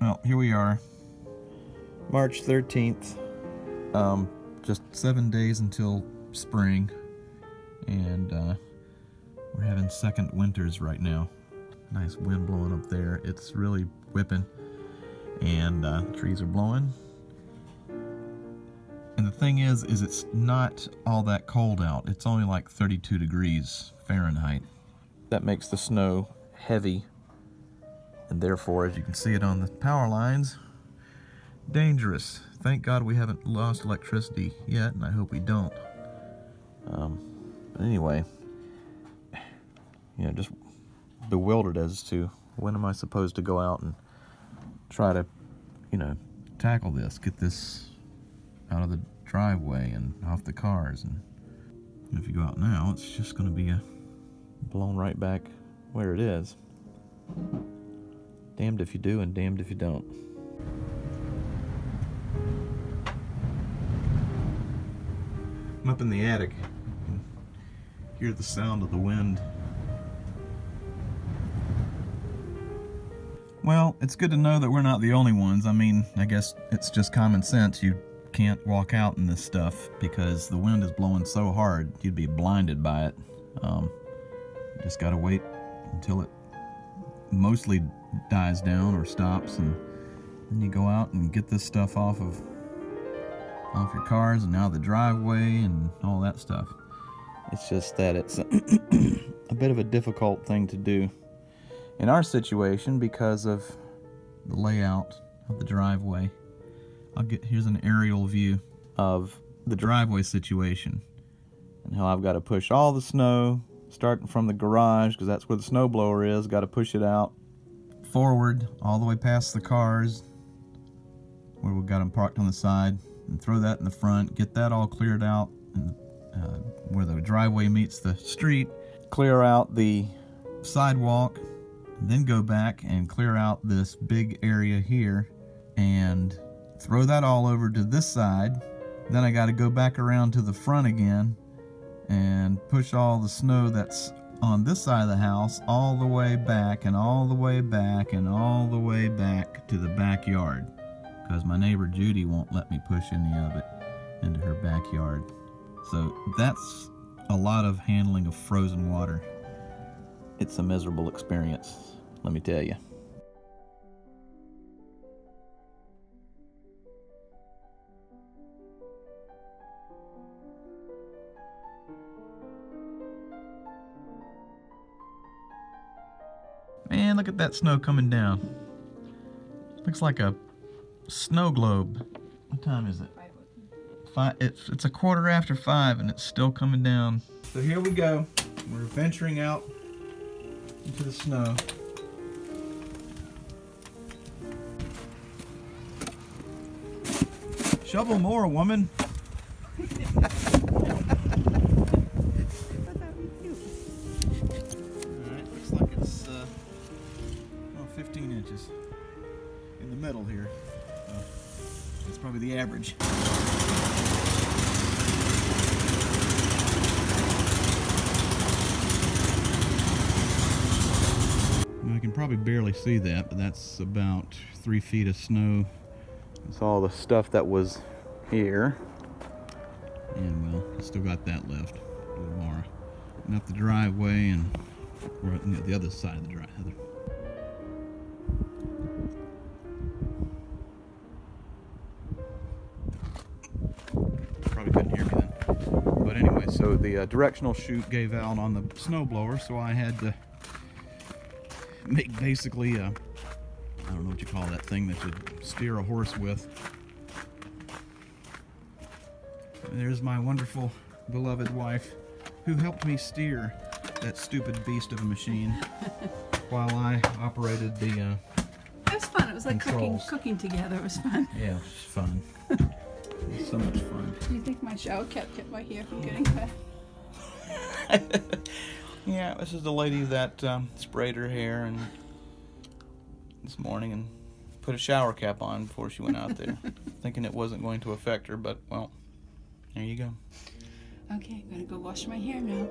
Well, here we are, March 13th, just 7 days until spring, and we're having second winters right now. Nice wind blowing up there. It's really whipping, and trees are blowing. And the thing is it's not all that cold out. It's only like 32 degrees Fahrenheit. That makes the snow heavy, and therefore, as you can see it on the power lines, dangerous. Thank God we haven't lost electricity yet, and I hope we don't. But anyway, just bewildered as to when am I supposed to go out and try to, tackle this, get this out of the driveway and off the cars. And if you go out now, it's just going to be blown right back where it is. Damned if you do and damned if you don't. I'm up in the attic. You can hear the sound of the wind. Well, it's good to know that we're not the only ones. I mean, I guess it's just common sense. You can't walk out in this stuff because the wind is blowing so hard, you'd be blinded by it. You just gotta wait until it mostly dies down or stops, and then you go out and get this stuff off your cars and out of the driveway and all that stuff. It's just that it's a bit of a difficult thing to do in our situation because of the layout of the driveway. Here's an aerial view of the driveway situation and how I've got to push all the snow starting from the garage, because that's where the snow blower is. Got to push it out forward all the way past the cars where we've got them parked on the side, and throw that in the front, get that all cleared out, and where the driveway meets the street, clear out the sidewalk, and then go back and clear out this big area here and throw that all over to this side. Then I got to go back around to the front again and push all the snow that's on this side of the house all the way back and all the way back and all the way back to the backyard, because my neighbor Judy won't let me push any of it into her backyard. So that's a lot of handling of frozen water. It's a miserable experience, let me tell you. Man, look at that snow coming down. Looks like a snow globe. What time is it? 5. It's 5:15 and it's still coming down. So here we go. We're venturing out into the snow. Shovel more, woman. Alright, looks like it's 15 inches in the middle here. That's probably the average. I can probably barely see that, but that's about 3 feet of snow. That's all the stuff that was here. And well, still got that left. A little more. And up the driveway and the other side of the driveway. Probably couldn't hear me then. But anyway, so the directional chute gave out on the snowblower, so I had to make basically I don't know what you call that thing that you steer a horse with. And there's my wonderful, beloved wife who helped me steer that stupid beast of a machine while I operated the It was fun. It was like cooking together. It was fun. Yeah, it was fun. It was so much fun. Do you think my shower cap kept my hair from getting wet? Yeah, this is the lady that sprayed her hair and this morning and put a shower cap on before she went out there, thinking it wasn't going to affect her, but well, there you go. Okay, I'm gonna go wash my hair now.